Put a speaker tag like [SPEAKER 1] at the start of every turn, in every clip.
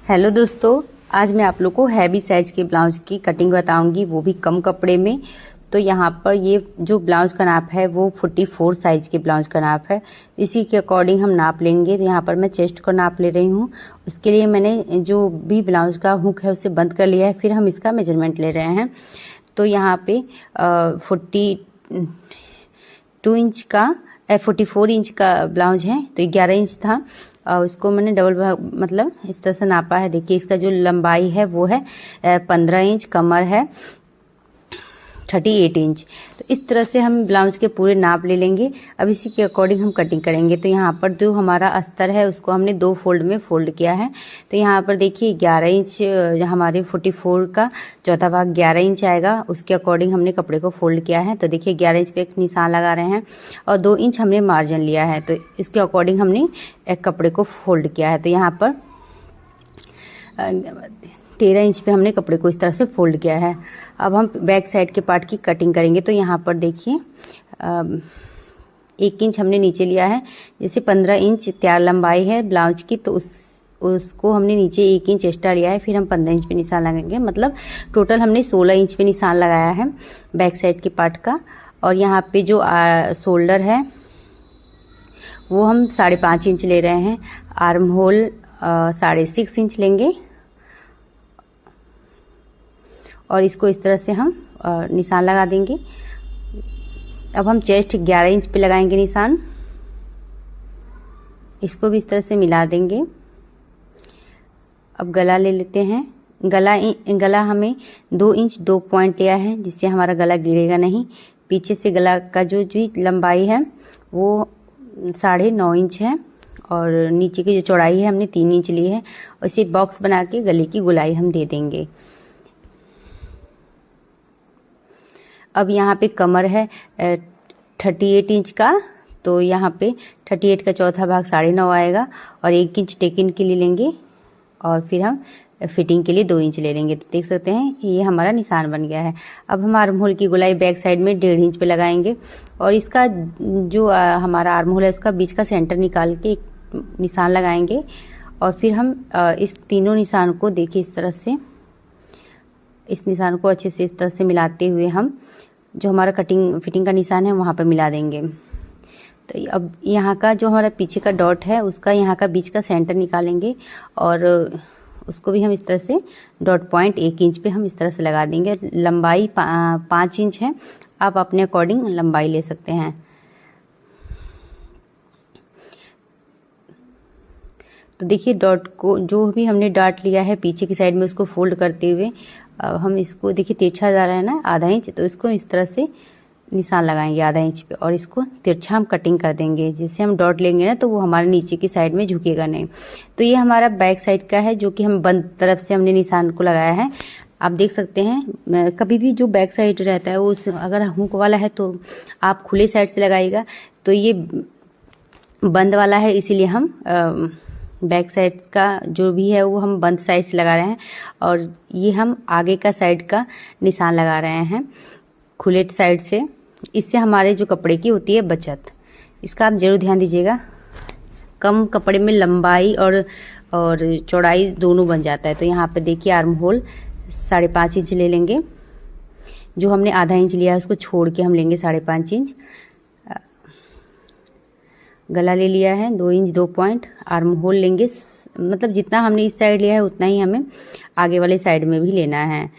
[SPEAKER 1] Hello दोस्तों, आज मैं आप लोग को हैवी साइज के ब्लाउज की कटिंग बताऊंगी, वो भी कम कपड़े में। तो यहाँ पर ये जो ब्लाउज का नाप है वो 44 साइज के ब्लाउज का नाप है। इसी के अकॉर्डिंग हम नाप लेंगे। तो यहाँ पर मैं चेस्ट को नाप ले रही हूँ। इसके लिए मैंने जो भी ब्लाउज का हुक है उसे बंद कर लिया है, फिर हम इसका मेजरमेंट ले रहे हैं। तो यहाँ पे 44 इंच का ब्लाउज है, तो 11 इंच था और उसको मैंने डबल भाग मतलब इस तरह से नापा है। देखिए इसका जो लंबाई है वो है 15 इंच, कमर है 38 इंच। तो इस तरह से हम ब्लाउज के पूरे नाप ले लेंगे। अब इसी के अकॉर्डिंग हम कटिंग करेंगे। तो यहाँ पर जो हमारा अस्तर है उसको हमने 2 फोल्ड में फोल्ड किया है। तो यहाँ पर देखिए 11 इंच हमारे 44 का चौथा भाग 11 इंच आएगा, उसके अकॉर्डिंग हमने कपड़े को फोल्ड किया है। तो देखिए 11 इंच पे एक निशान लगा रहे हैं और 2 इंच हमने मार्जिन लिया है। तो इसके अकॉर्डिंग हमने एक कपड़े को फोल्ड किया है। तो यहाँ पर 13 इंच पे हमने कपड़े को इस तरह से फोल्ड किया है। अब हम बैक साइड के पार्ट की कटिंग करेंगे। तो यहाँ पर देखिए 1 इंच हमने नीचे लिया है। जैसे 15 इंच तैयार लंबाई है ब्लाउज की, तो उसको हमने नीचे 1 इंच एक्स्ट्रा लिया है। फिर हम 15 इंच पे निशान लगाएंगे, मतलब टोटल हमने 16 इंच पे निशान लगाया है बैक साइड के पार्ट का। और यहाँ पे जो शोल्डर है वो हम 5.5 इंच ले रहे हैं। आर्म होल 6.5 इंच लेंगे और इसको इस तरह से हम निशान लगा देंगे। अब हम चेस्ट 11 इंच पे लगाएंगे निशान, इसको भी इस तरह से मिला देंगे। अब गला ले लेते हैं। गला हमें 2 इंच 2 पॉइंट लिया है, जिससे हमारा गला गिरेगा नहीं। पीछे से गला का जो लंबाई है वो 9.5 इंच है और नीचे की जो चौड़ाई है हमने 3 इंच ली है। और इसे बॉक्स बना के गले की गोलाई हम दे देंगे। अब यहाँ पे कमर है 38 इंच का, तो यहाँ पे 38 का चौथा भाग 9.5 आएगा और 1 इंच टेकिन के लिए लेंगे और फिर हम फिटिंग के लिए 2 इंच ले लेंगे। तो देख सकते हैं कि ये हमारा निशान बन गया है। अब हम आर्म होल की गोलाई बैक साइड में 1.5 इंच पे लगाएंगे और इसका जो हमारा आर्म होल है उसका बीच का सेंटर निकाल के एक निशान लगाएंगे। और फिर हम इस तीनों निशान को देखिए इस तरह से, इस निशान को अच्छे से इस तरह से मिलाते हुए हम जो हमारा फिटिंग का निशान है वहाँ पर मिला देंगे। तो अब यहाँ का जो हमारा पीछे का डॉट है उसका यहाँ का बीच का सेंटर निकालेंगे और उसको भी हम इस तरह से डॉट पॉइंट 1 इंच पे हम इस तरह से लगा देंगे। लंबाई 5 इंच है, आप अपने अकॉर्डिंग लंबाई ले सकते हैं। तो देखिए डॉट को जो भी हमने डॉट लिया है पीछे की साइड में उसको फोल्ड करते हुए हम इसको देखिए तिरछा जा रहा है ना आधा इंच, तो इसको इस तरह से निशान लगाएंगे आधा इंच पे और इसको तिरछा हम कटिंग कर देंगे। जैसे हम डॉट लेंगे ना तो वो हमारे नीचे की साइड में झुकेगा नहीं। तो ये हमारा बैक साइड का है जो कि हम बंद तरफ से हमने निशान को लगाया है। आप देख सकते हैं कभी भी जो बैक साइड रहता है वो अगर हुक वाला है तो आप खुले साइड से लगाइएगा। तो ये बंद वाला है, इसीलिए हम बैक साइड का जो भी है वो हम बंद साइड से लगा रहे हैं और ये हम आगे का साइड का निशान लगा रहे हैं खुले साइड से। इससे हमारे जो कपड़े की होती है बचत, इसका आप जरूर ध्यान दीजिएगा। कम कपड़े में लंबाई और चौड़ाई दोनों बन जाता है। तो यहाँ पे देखिए आर्म होल 5.5 इंच ले लेंगे। जो हमने आधा इंच लिया है उसको छोड़ के हम लेंगे 5.5 इंच। गला ले लिया है 2 इंच 2 पॉइंट। आर्म होल लेंगे, मतलब जितना हमने इस साइड लिया है उतना ही हमें आगे वाले साइड में भी लेना है।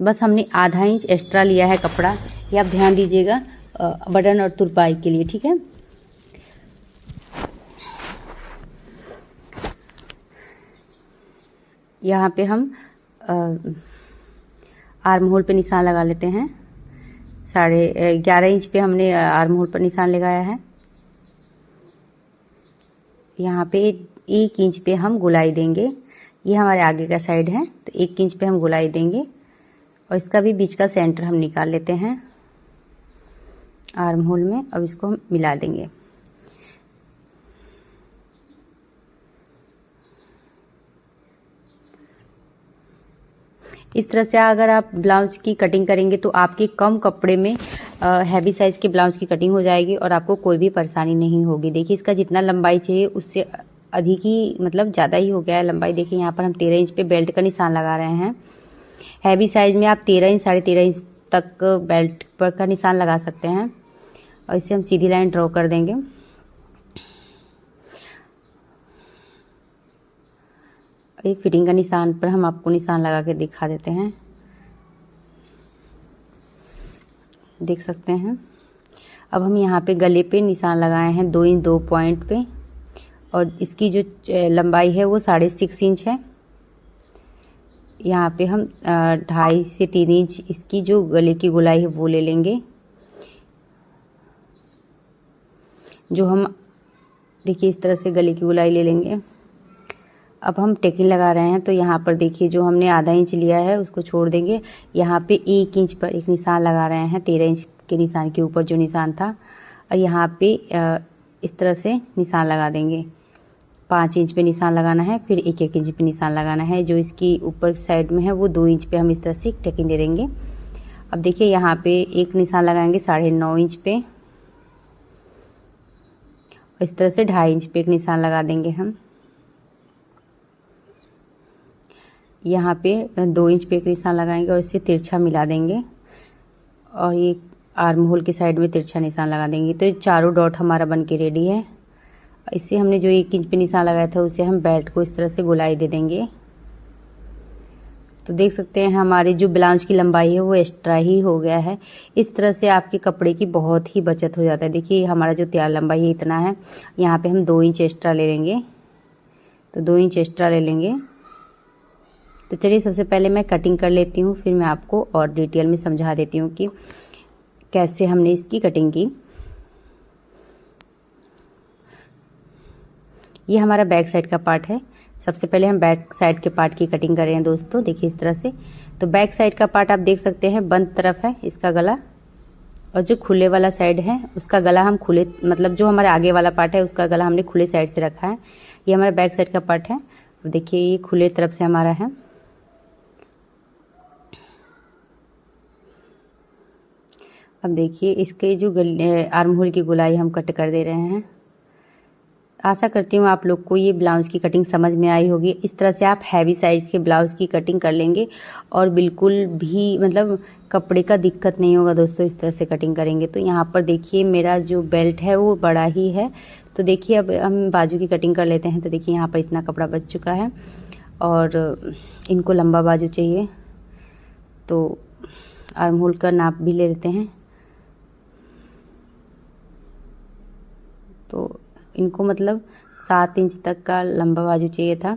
[SPEAKER 1] बस हमने आधा इंच एक्स्ट्रा लिया है कपड़ा, ये आप ध्यान दीजिएगा बटन और तुरपाई के लिए, ठीक है। यहाँ पे हम आर्म होल पे निशान लगा लेते हैं। 11.5 इंच पे हमने आर्म होल पर निशान लगाया है। यहाँ पे 1 इंच पे हम गोलाई देंगे। ये हमारे आगे का साइड है तो 1 इंच पे हम गोलाई देंगे और इसका भी बीच का सेंटर हम निकाल लेते हैं आर्म होल में। अब इसको हम मिला देंगे। इस तरह से अगर आप ब्लाउज की कटिंग करेंगे तो आपके कम कपड़े में हैवी साइज़ के ब्लाउज की कटिंग हो जाएगी और आपको कोई भी परेशानी नहीं होगी। देखिए इसका जितना लंबाई चाहिए उससे अधिक ही मतलब ज़्यादा ही हो गया है लंबाई। देखिए यहाँ पर हम 13 इंच पे बेल्ट का निशान लगा रहे हैं। हैवी साइज में आप 13 इंच 13.5 इंच तक बेल्ट पर का निशान लगा सकते हैं। और इसे हम सीधी लाइन ड्रॉ कर देंगे। एक फिटिंग का निशान पर हम आपको निशान लगा के दिखा देते हैं, देख सकते हैं। अब हम यहाँ पे गले पे निशान लगाए हैं 2 इंच 2 पॉइंट पे, और इसकी जो लंबाई है वो 6.5 इंच है। यहाँ पे हम 2.5 से 3 इंच इसकी जो गले की गोलाई है वो ले लेंगे। जो हम देखिए इस तरह से गले की गोलाई ले लेंगे। अब हम टेकिंग लगा रहे हैं, तो यहाँ पर देखिए जो हमने आधा इंच लिया है उसको छोड़ देंगे। यहाँ पे 1 इंच पर एक निशान लगा रहे हैं, 13 इंच के निशान के ऊपर जो निशान था, और यहाँ पे इस तरह से निशान लगा देंगे। 5 इंच पे निशान लगाना है, फिर 1-1 इंच पे निशान लगाना है। जो इसकी ऊपर साइड में है वो 2 इंच पे हम इस तरह से टेकिंग दे देंगे। अब देखिए यहाँ पे एक निशान लगाएंगे 9.5 इंच पे, इस तरह से 2.5 इंच पे एक निशान लगा देंगे हम। यहाँ पे 2 इंच पे एक निशान लगाएंगे और इसे तिरछा मिला देंगे, और ये आर्म होल की साइड में तिरछा निशान लगा देंगे। तो ये चारों डॉट हमारा बन के रेडी है। इससे हमने जो 1 इंच पे निशान लगाया था उसे हम बेल्ट को इस तरह से गोलाई दे देंगे। तो देख सकते हैं हमारी जो ब्लाउज की लंबाई है वो एक्स्ट्रा ही हो गया है। इस तरह से आपके कपड़े की बहुत ही बचत हो जाता है। देखिए हमारा जो तैयार लंबाई है इतना है, यहाँ पे हम 2 इंच एक्स्ट्रा ले लेंगे। तो 2 इंच एक्स्ट्रा ले लेंगे। तो चलिए सबसे पहले मैं कटिंग कर लेती हूँ, फिर मैं आपको और डिटेल में समझा देती हूँ कि कैसे हमने इसकी कटिंग की। ये हमारा बैक साइड का पार्ट है। सबसे पहले हम बैक साइड के पार्ट की कटिंग कर रहे हैं दोस्तों। देखिए इस तरह से। तो बैक साइड का पार्ट आप देख सकते हैं बंद तरफ है इसका गला, और जो खुले वाला साइड है उसका गला हम खुले, मतलब जो हमारे आगे वाला पार्ट है उसका गला हमने खुले साइड से रखा है। ये हमारा बैक साइड का पार्ट है। देखिए ये खुले तरफ से हमारा है। अब देखिए इसके जो आर्म होल की गोलाई हम कट कर दे रहे हैं। आशा करती हूँ आप लोग को ये ब्लाउज की कटिंग समझ में आई होगी। इस तरह से आप हैवी साइज के ब्लाउज की कटिंग कर लेंगे और बिल्कुल भी मतलब कपड़े का दिक्कत नहीं होगा दोस्तों। इस तरह से कटिंग करेंगे। तो यहाँ पर देखिए मेरा जो बेल्ट है वो बड़ा ही है। तो देखिए अब हम बाजू की कटिंग कर लेते हैं। तो देखिए यहाँ पर इतना कपड़ा बच चुका है और इनको लंबा बाजू चाहिए, तो आर्म होल का नाप भी ले लेते हैं। तो इनको मतलब 7 इंच तक का लंबा बाजू चाहिए था।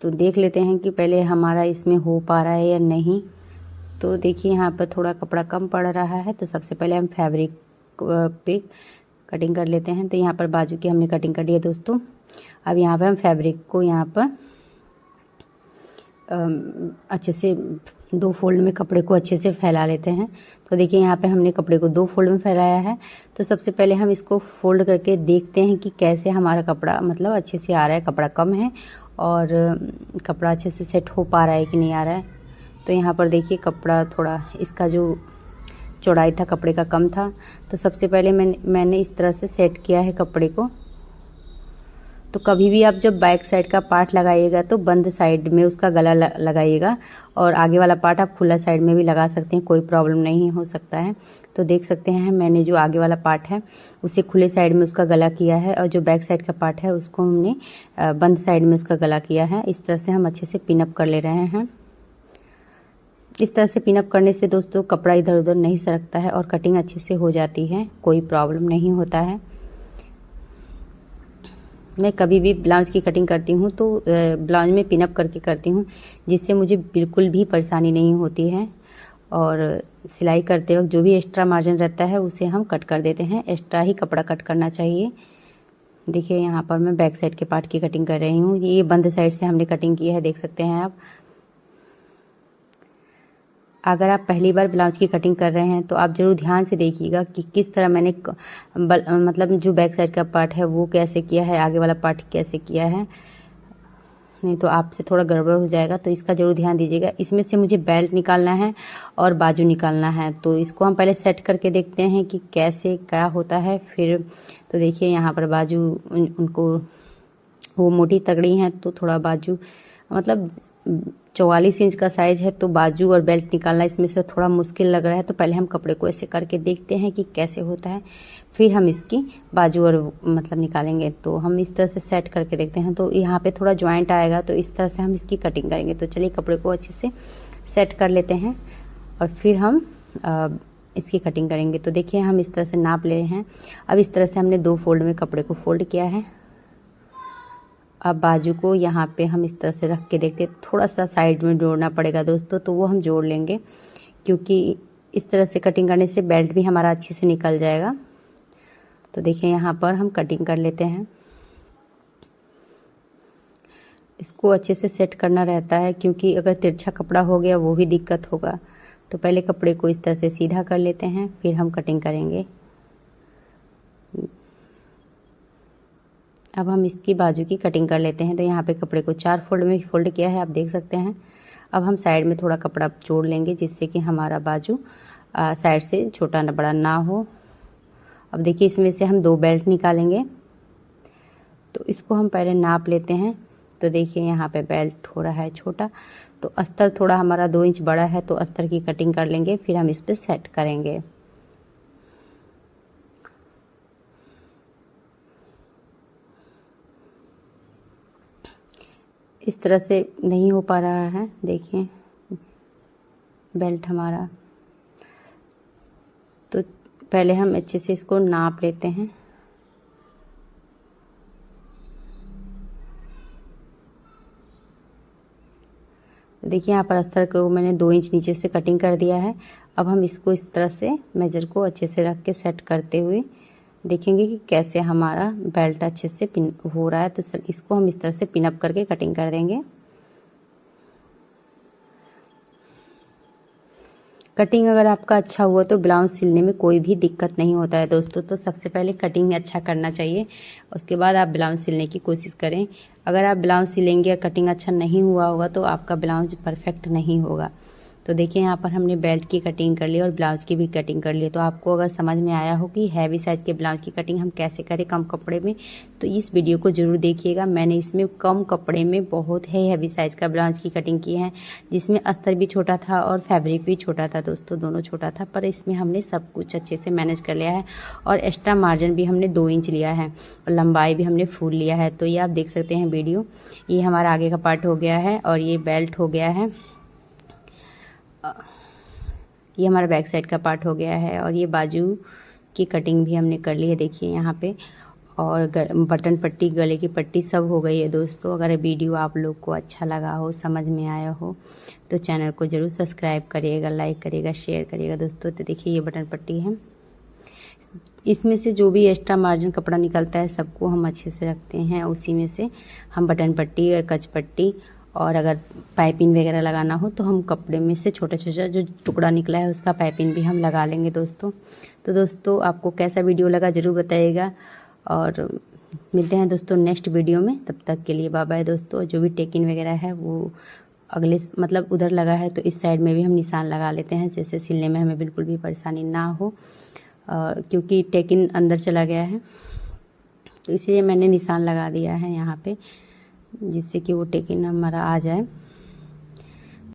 [SPEAKER 1] तो देख लेते हैं कि पहले हमारा इसमें हो पा रहा है या नहीं। तो देखिए यहाँ पर थोड़ा कपड़ा कम पड़ रहा है, तो सबसे पहले हम फैब्रिक पे कटिंग कर लेते हैं। तो यहाँ पर बाजू की हमने कटिंग कर ली है दोस्तों। अब यहाँ पर हम फैब्रिक को यहाँ पर अच्छे से 2 फोल्ड में कपड़े को अच्छे से फैला लेते हैं। तो देखिए यहाँ पर हमने कपड़े को 2 फोल्ड में फैलाया है। तो सबसे पहले हम इसको फोल्ड करके देखते हैं कि कैसे हमारा कपड़ा मतलब अच्छे से आ रहा है। कपड़ा कम है और कपड़ा अच्छे से सेट हो पा रहा है कि नहीं आ रहा है। तो यहाँ पर देखिए कपड़ा थोड़ा इसका जो चौड़ाई था कपड़े का कम था। तो सबसे पहले मैंने इस तरह से सेट किया है कपड़े को। तो कभी भी आप जब बैक साइड का पार्ट लगाइएगा तो बंद साइड में उसका गला लगाइएगा, और आगे वाला पार्ट आप खुला साइड में भी लगा सकते हैं, कोई प्रॉब्लम नहीं हो सकता है। तो देख सकते हैं मैंने जो आगे वाला पार्ट है उसे खुले साइड में उसका गला किया है, और जो बैक साइड का पार्ट है उसको हमने बंद साइड में उसका गला किया है। इस तरह से हम अच्छे से पिनअप कर ले रहे हैं। इस तरह से पिनअप करने से दोस्तों कपड़ा इधर उधर नहीं सरकता है और कटिंग अच्छे से हो जाती है, कोई प्रॉब्लम नहीं होता है। मैं कभी भी ब्लाउज की कटिंग करती हूँ तो ब्लाउज में पिनअप करके करती हूँ, जिससे मुझे बिल्कुल भी परेशानी नहीं होती है। और सिलाई करते वक्त जो भी एक्स्ट्रा मार्जिन रहता है उसे हम कट कर देते हैं। एक्स्ट्रा ही कपड़ा कट करना चाहिए। देखिए यहाँ पर मैं बैक साइड के पार्ट की कटिंग कर रही हूँ। ये बंद साइड से हमने कटिंग की है, देख सकते हैं आप। अगर आप पहली बार ब्लाउज की कटिंग कर रहे हैं तो आप ज़रूर ध्यान से देखिएगा कि किस तरह मैंने मतलब जो बैक साइड का पार्ट है वो कैसे किया है, आगे वाला पार्ट कैसे किया है। नहीं तो आपसे थोड़ा गड़बड़ हो जाएगा, तो इसका ज़रूर ध्यान दीजिएगा। इसमें से मुझे बेल्ट निकालना है और बाजू निकालना है, तो इसको हम पहले सेट करके देखते हैं कि कैसे क्या होता है। फिर तो देखिए यहाँ पर बाजू उनको वो मोटी तगड़ी हैं, तो थोड़ा बाजू मतलब 44 इंच का साइज़ है, तो बाजू और बेल्ट निकालना इसमें से थोड़ा मुश्किल लग रहा है। तो पहले हम कपड़े को ऐसे करके देखते हैं कि कैसे होता है, फिर हम इसकी बाजू और मतलब निकालेंगे। तो हम इस तरह से सेट करके देखते हैं। तो यहाँ पे थोड़ा जॉइंट आएगा, तो इस तरह से हम इसकी कटिंग करेंगे। तो चलिए कपड़े को अच्छे से सेट कर लेते हैं और फिर हम इसकी कटिंग करेंगे। तो देखिए हम इस तरह से नाप ले रहे हैं। अब इस तरह से हमने 2 फोल्ड में कपड़े को फोल्ड किया है। अब बाजू को यहाँ पे हम इस तरह से रख के देखते हैं। थोड़ा सा साइड में जोड़ना पड़ेगा दोस्तों, तो वो हम जोड़ लेंगे, क्योंकि इस तरह से कटिंग करने से बेल्ट भी हमारा अच्छे से निकल जाएगा। तो देखिए यहाँ पर हम कटिंग कर लेते हैं। इसको अच्छे से सेट करना रहता है, क्योंकि अगर तिरछा कपड़ा हो गया वो भी दिक्कत होगा। तो पहले कपड़े को इस तरह से सीधा कर लेते हैं, फिर हम कटिंग करेंगे। अब हम इसकी बाजू की कटिंग कर लेते हैं। तो यहाँ पे कपड़े को 4 फोल्ड में फोल्ड किया है, आप देख सकते हैं। अब हम साइड में थोड़ा कपड़ा जोड़ लेंगे, जिससे कि हमारा बाजू साइड से छोटा न बड़ा ना हो। अब देखिए इसमें से हम 2 बेल्ट निकालेंगे, तो इसको हम पहले नाप लेते हैं। तो देखिए यहाँ पे बेल्ट हो रहा है छोटा, तो अस्तर थोड़ा हमारा 2 इंच बड़ा है, तो अस्तर की कटिंग कर लेंगे, फिर हम इस पर सेट करेंगे। इस तरह से नहीं हो पा रहा है, देखिए बेल्ट हमारा। तो पहले हम अच्छे से इसको नाप लेते हैं। देखिए यहाँ पर अस्तर को मैंने 2 इंच नीचे से कटिंग कर दिया है। अब हम इसको इस तरह से मेजर को अच्छे से रख के सेट करते हुए देखेंगे कि कैसे हमारा बेल्ट अच्छे से पिन हो रहा है। तो इसको हम इस तरह से पिन अप करके कटिंग कर देंगे। कटिंग अगर आपका अच्छा हुआ तो ब्लाउज सिलने में कोई भी दिक्कत नहीं होता है दोस्तों। तो सबसे पहले कटिंग अच्छा करना चाहिए, उसके बाद आप ब्लाउज सिलने की कोशिश करें। अगर आप ब्लाउज सिलेंगे और कटिंग अच्छा नहीं हुआ होगा तो आपका ब्लाउज परफेक्ट नहीं होगा। तो देखिए यहाँ पर हमने बेल्ट की कटिंग कर ली और ब्लाउज की भी कटिंग कर ली। तो आपको अगर समझ में आया हो कि हैवी साइज़ के ब्लाउज की कटिंग हम कैसे करें कम कपड़े में, तो इस वीडियो को ज़रूर देखिएगा। मैंने इसमें कम कपड़े में बहुत ही हैवी साइज़ का ब्लाउज की कटिंग की है, जिसमें अस्तर भी छोटा था और फैब्रिक भी छोटा था दोस्तों, दोनों छोटा था। पर इसमें हमने सब कुछ अच्छे से मैनेज कर लिया है और एक्स्ट्रा मार्जिन भी हमने 2 इंच लिया है और लंबाई भी हमने फुल लिया है। तो ये आप देख सकते हैं वीडियो। ये हमारा आगे का पार्ट हो गया है और ये बेल्ट हो गया है। ये हमारा बैक साइड का पार्ट हो गया है और ये बाजू की कटिंग भी हमने कर ली है, देखिए यहाँ पे। और बटन पट्टी, गले की पट्टी सब हो गई है दोस्तों। अगर वीडियो आप लोग को अच्छा लगा हो, समझ में आया हो, तो चैनल को ज़रूर सब्सक्राइब करिएगा, लाइक करिएगा, शेयर करिएगा दोस्तों। तो देखिए ये बटन पट्टी है। इसमें से जो भी एक्स्ट्रा मार्जिन कपड़ा निकलता है सबको हम अच्छे से रखते हैं, उसी में से हम बटन पट्टी और कच पट्टी और अगर पाइपिंग वगैरह लगाना हो तो हम कपड़े में से छोटा छोटा जो टुकड़ा निकला है उसका पाइपिंग भी हम लगा लेंगे दोस्तों। तो दोस्तों आपको कैसा वीडियो लगा ज़रूर बताइएगा और मिलते हैं दोस्तों नेक्स्ट वीडियो में। तब तक के लिए बाय बाय दोस्तों। जो भी टेकिंग वगैरह है वो अगले मतलब उधर लगा है तो इस साइड में भी हम निशान लगा लेते हैं, जैसे सिलने में हमें बिल्कुल भी परेशानी ना हो, क्योंकि टेकिंग अंदर चला गया है तो इसलिए मैंने निशान लगा दिया है यहाँ पे, जिससे कि वो टेकिंग हमारा आ जाए।